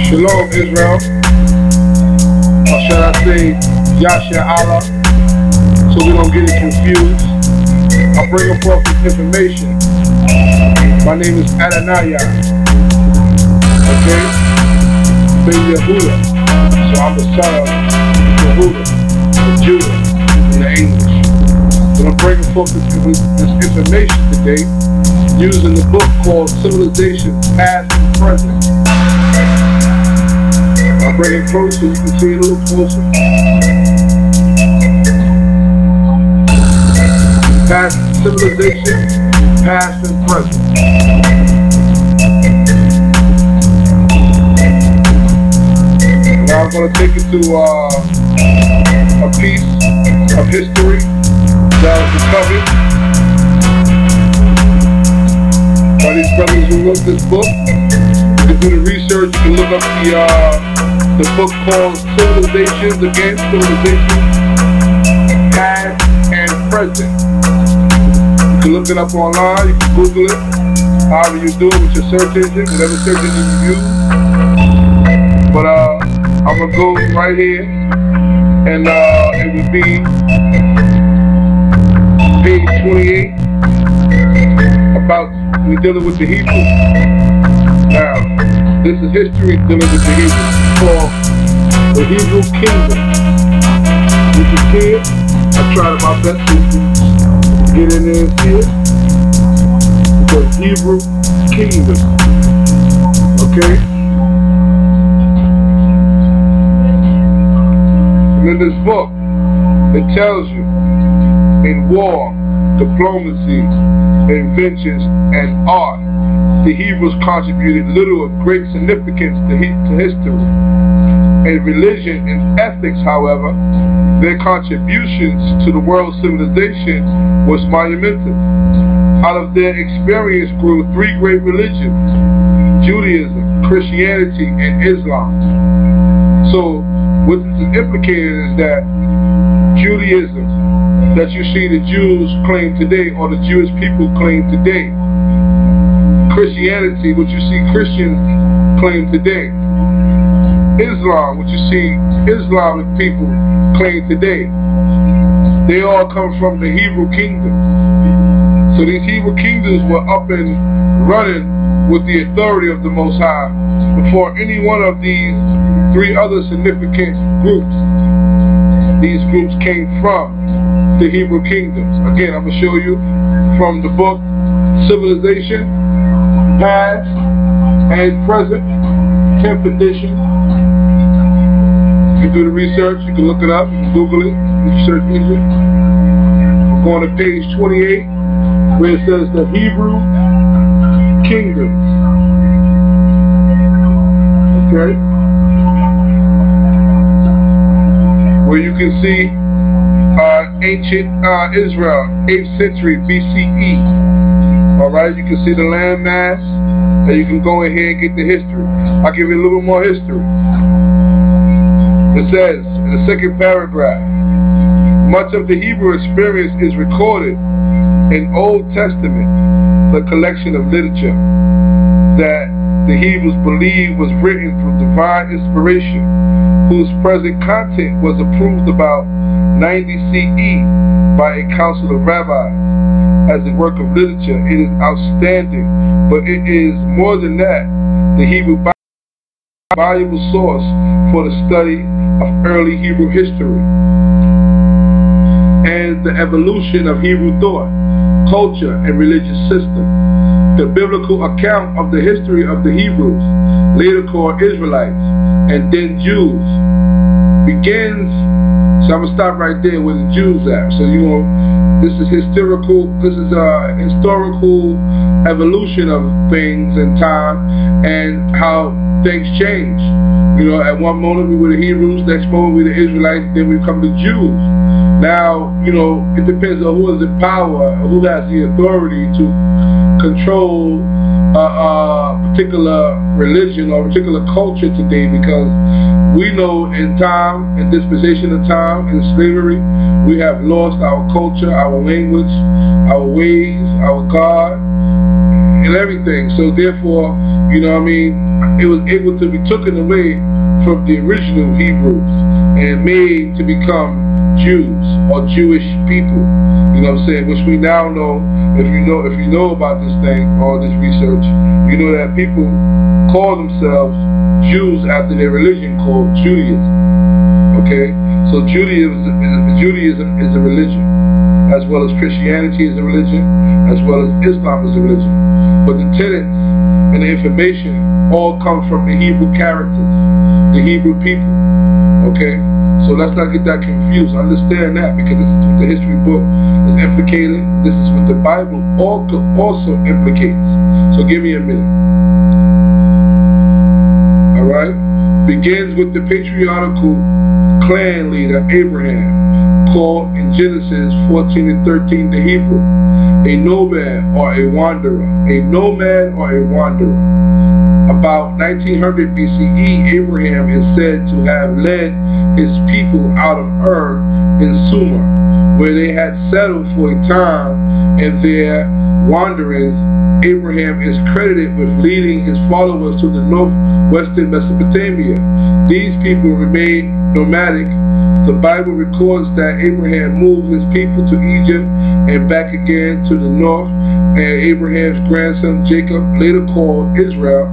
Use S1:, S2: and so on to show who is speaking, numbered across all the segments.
S1: Shalom, Israel. Or should I say, Yasha Allah, so we don't get it confused. I'll bring up forth this information. My name is Adonaiah. Okay? Ben Yehuda. So I'm the son of Yehuda, of Judah, in the English. So I'm bringing forth this information today using the book called Civilizations Past and Present. I'll bring it closer, you can see it a little closer. Past civilization, past and present. Now I'm going to take you to a piece of history that was recovered by these brothers who wrote this book. You can do the research, you can look up the book called Civilizations, again, Civilizations, Past and Present. You can look it up online, you can Google it, however you do it with your search engine, whatever search engine you use. But I'm going to go right here, and it would be page 28, about we're dealing with the Hebrews. Now, this is history dealing with the Hebrews. It's called the Hebrew Kingdom. You can see it. I tried my best to get in there and see it. It's the Hebrew Kingdom. Okay? And in this book, it tells you in war, diplomacy, inventions, and art, the Hebrews contributed little of great significance to history. In religion and ethics, however, their contributions to the world's civilization was monumental. Out of their experience grew three great religions: Judaism, Christianity, and Islam. So, what is implicated is that Judaism, that you see the Jews claim today, or the Jewish people claim today, Christianity, what you see Christians claim today, Islam, what you see Islamic people claim today, they all come from the Hebrew kingdom. So these Hebrew kingdoms were up and running with the authority of the Most High before any one of these three other significant groups. These groups came from the Hebrew kingdoms. Again, I'm going to show you from the book Civilization, Past and Present, 10th edition. You can do the research, you can look it up, you can Google it, you can search engine. We're going to page 28, where it says the Hebrew Kingdoms. Okay? Where you can see ancient Israel, 8th century BCE. Alright, you can see the landmass, and you can go in here and get the history. I'll give you a little more history. It says, in the second paragraph, much of the Hebrew experience is recorded in Old Testament, the collection of literature that the Hebrews believed was written through divine inspiration, whose present content was approved about 90 CE by a council of rabbis. As a work of literature, it is outstanding, but it is more than that. The Hebrew Bible is a valuable source for the study of early Hebrew history and the evolution of Hebrew thought, culture, and religious system. The biblical account of the history of the Hebrews, later called Israelites, and then Jews, begins. So I'm going to stop right there where the Jews are. So this is historical, this is a historical evolution of things in time and how things change. You know, at one moment we were the Hebrews, next moment we were the Israelites, then we come to Jews. Now, you know, it depends on who is in power, who has the authority to control a particular religion or a particular culture today, because we know in time, in dispensation of time, in slavery, we have lost our culture, our language, our ways, our God, and everything. So therefore, you know what I mean, it was able to be taken away from the original Hebrews and made to become Jews or Jewish people. You know what I'm saying? Which we now know, if you know about this thing or this research, you know that people call themselves Jews after their religion called Judaism. Okay? So Judaism is a religion, as well as Christianity is a religion, as well as Islam is a religion. But the tenets and the information all come from the Hebrew characters, the Hebrew people. Okay? So let's not get that confused. Understand that, because this is what the history book is implicating. This is what the Bible also implicates. So give me a minute. Alright? Begins with the patriarchal clan leader Abraham, called in Genesis 14 and 13 the Hebrew, a nomad or a wanderer. A nomad or a wanderer. About 1900 BCE, Abraham is said to have led his people out of Ur in Sumer, where they had settled for a time. In their wanderings, Abraham is credited with leading his followers to the northwestern Mesopotamia. These people remained nomadic. The Bible records that Abraham moved his people to Egypt and back again to the north, and Abraham's grandson Jacob, later called Israel,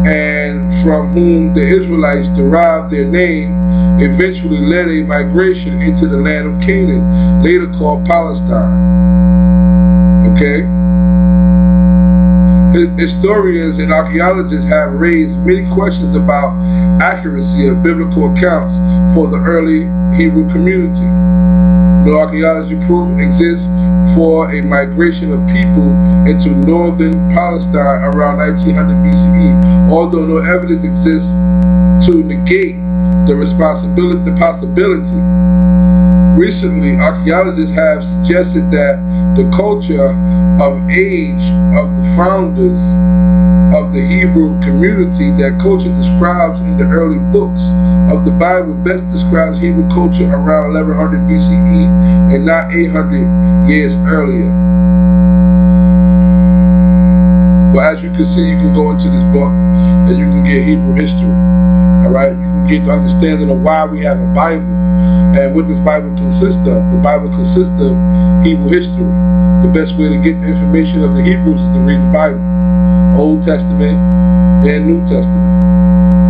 S1: and from whom the Israelites derived their name, eventually led a migration into the land of Canaan, later called Palestine. Okay? Historians and archaeologists have raised many questions about accuracy of biblical accounts for the early Hebrew community. No archaeology proof exists for a migration of people into northern Palestine around 1900 BCE, although no evidence exists to negate the possibility. Recently, archaeologists have suggested that the culture of age of the founders of the Hebrew community, that culture describes in the early books of the Bible, best describes Hebrew culture around 1100 BCE and not 800 years earlier. But as you can see, you can go into this book and you can get Hebrew history. Alright? You can get the understanding of why we have a Bible and what this Bible consists of. The Bible consists of Hebrew history. The best way to get the information of the Hebrews is to read the Bible, Old Testament and New Testament.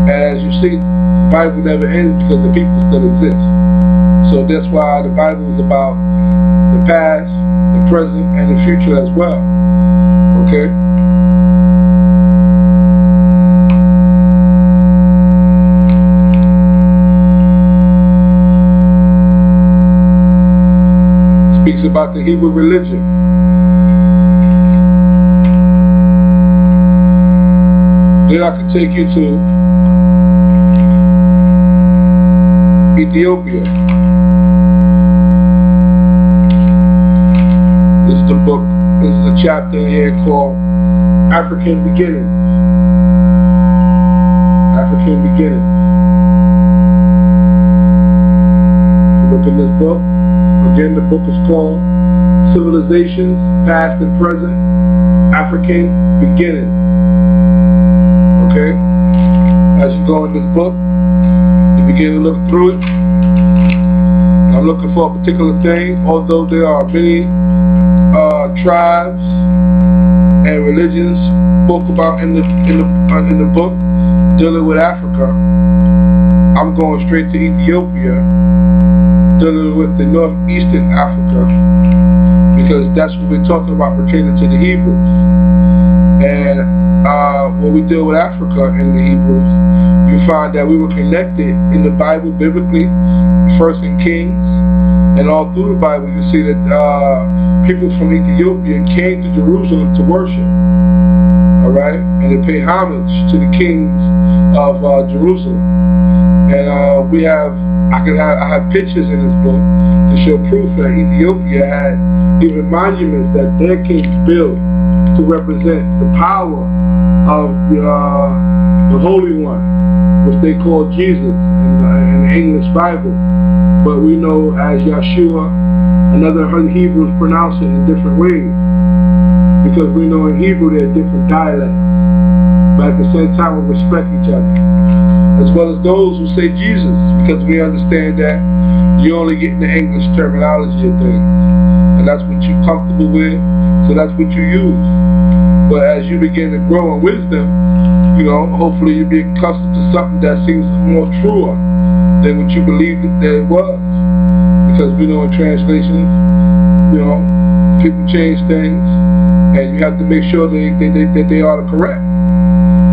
S1: And as you see, the Bible never ends because the people still exist. So that's why the Bible is about the past, the present, and the future as well. Okay? Speaks about the Hebrew religion. Then I can take you to Ethiopia. This is the book, this is a chapter here called African Beginnings. African Beginnings. Look in this book. Again, the book is called Civilizations, Past and Present, African Beginnings. Okay? As you go in this book, you begin to look through it. I'm looking for a particular thing, although there are many tribes and religions spoke about in the book dealing with Africa. I'm going straight to Ethiopia, dealing with the northeastern Africa, because that's what we're talking about pertaining to the Hebrews. And when we deal with Africa and the Hebrews, you find that we were connected in the Bible biblically, first in Kings, and all through the Bible you see that people from Ethiopia came to Jerusalem to worship, alright, and to pay homage to the kings of Jerusalem. And I have pictures in this book to show proof that Ethiopia had even monuments that their kings built to represent the power of the Holy One, which they call Jesus in the English Bible. But we know as Yeshua, and other Hebrews pronounce it in different ways. because we know in Hebrew there are different dialects. But at the same time, we respect each other. As well as those who say Jesus, because we understand that you only get the English terminology of things. And that's what you're comfortable with, so that's what you use. But as you begin to grow in wisdom, you know, hopefully you be accustomed to something that seems more truer than what you believed that it was. Because we know in translations, you know, people change things, and you have to make sure that they are correct.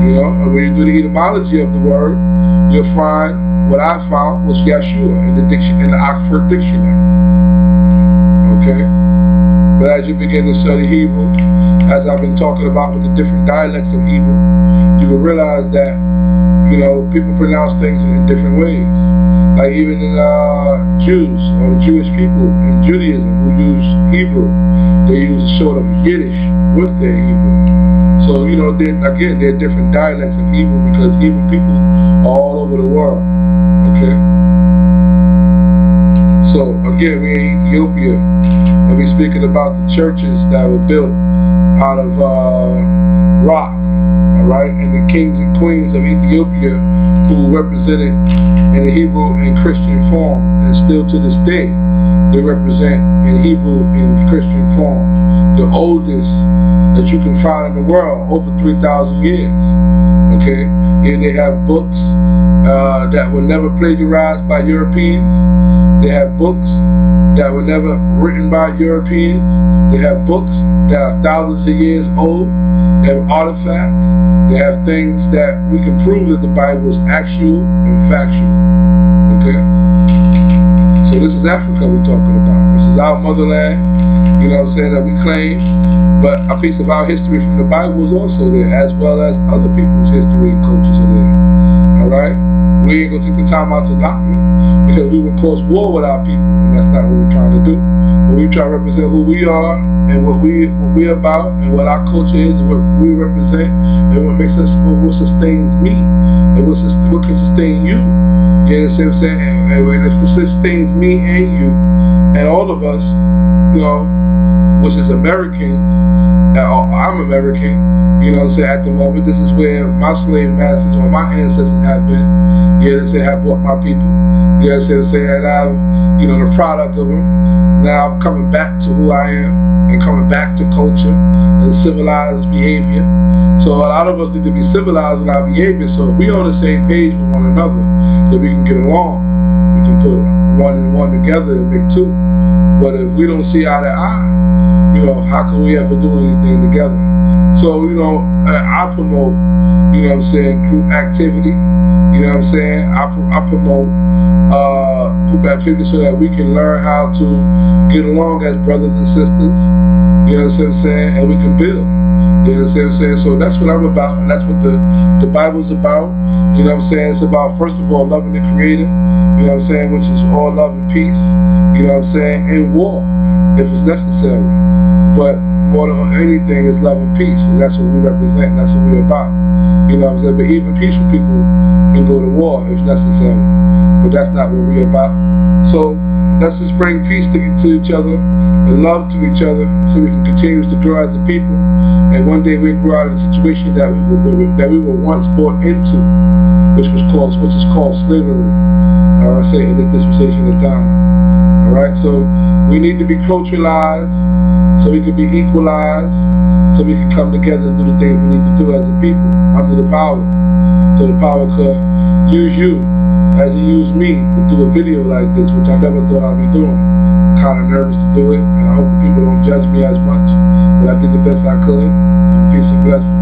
S1: You know, and when you do the etymology of the word, you'll find what I found was Yeshua in the Oxford Dictionary. Okay? But as you begin to study Hebrew, as I've been talking about with the different dialects of Hebrew, you will realize that, you know, people pronounce things in different ways. Like even in Jews, or the Jewish people in Judaism who use Hebrew, they use a sort of Yiddish with their Hebrew. So, you know, again, there are different dialects of Hebrew because Hebrew people are all over the world. Okay? So, again, we're in Ethiopia, and we're speaking about the churches that were built out of rock, alright? And the kings and queens of Ethiopia who represented in the Hebrew and Christian form, and still to this day, they represent in Hebrew and Christian form. The oldest that you can find in the world, over 3,000 years. Okay? And they have books that were never plagiarized by Europeans. They have books that were never written by Europeans. They have books that are thousands of years old. They have artifacts. They have things that we can prove that the Bible is actual and factual. Okay? So this is Africa we're talking about. This is our motherland, you know what I'm saying, that we claim. But a piece of our history from the Bible is also there, as well as other people's history and cultures are there. Alright? We ain't going to take the time out to knock them, because we would cause war with our people, and that's not what we're trying to do. But we try to represent who we are, and what we're about, and what our culture is, and what we represent, and what makes us, what sustains me, and what can sustain you. You understand what I'm saying? And if it sustains me and you, and all of us, you know, which is American, I'm American, you know what I'm saying, at the moment. This is where my slave masters or my ancestors have been, you know what I'm saying, have brought my people, you know what I'm saying, and I'm, you know, the product of them. Now I'm coming back to who I am, and coming back to culture and civilized behavior. So a lot of us need to be civilized in our behavior, so if we're on the same page with one another, then we can get along. We can put one and one together and make two. But if we don't see eye to eye, you know, how can we ever do anything together? So, you know, I promote, you know what I'm saying, group activity, you know what I'm saying? I promote group activity so that we can learn how to get along as brothers and sisters, you know what I'm saying, and we can build. You know what I'm saying? So that's what I'm about, and that's what the Bible's about. You know what I'm saying? It's about, first of all, loving the Creator, you know what I'm saying, which is all love and peace, you know what I'm saying, and war, if it's necessary. But more than anything is love and peace, and that's what we represent, and that's what we're about. You know what I'm saying? But even peaceful people can go to war if necessary. But that's not what we're about. So let's just bring peace to each other and love to each other, so we can continue to grow as a people. And one day we'll grow out of a situation that we were once brought into, which is called slavery. I say in this dispensation of time. Alright, so we need to be culturalized, so we can be equalized, so we can come together and do the things we need to do as a people, under the power. So the power could use you as it used me to do a video like this, which I never thought I'd be doing. I'm kind of nervous to do it, and I hope the people don't judge me as much, but I did the best I could. Peace and blessings.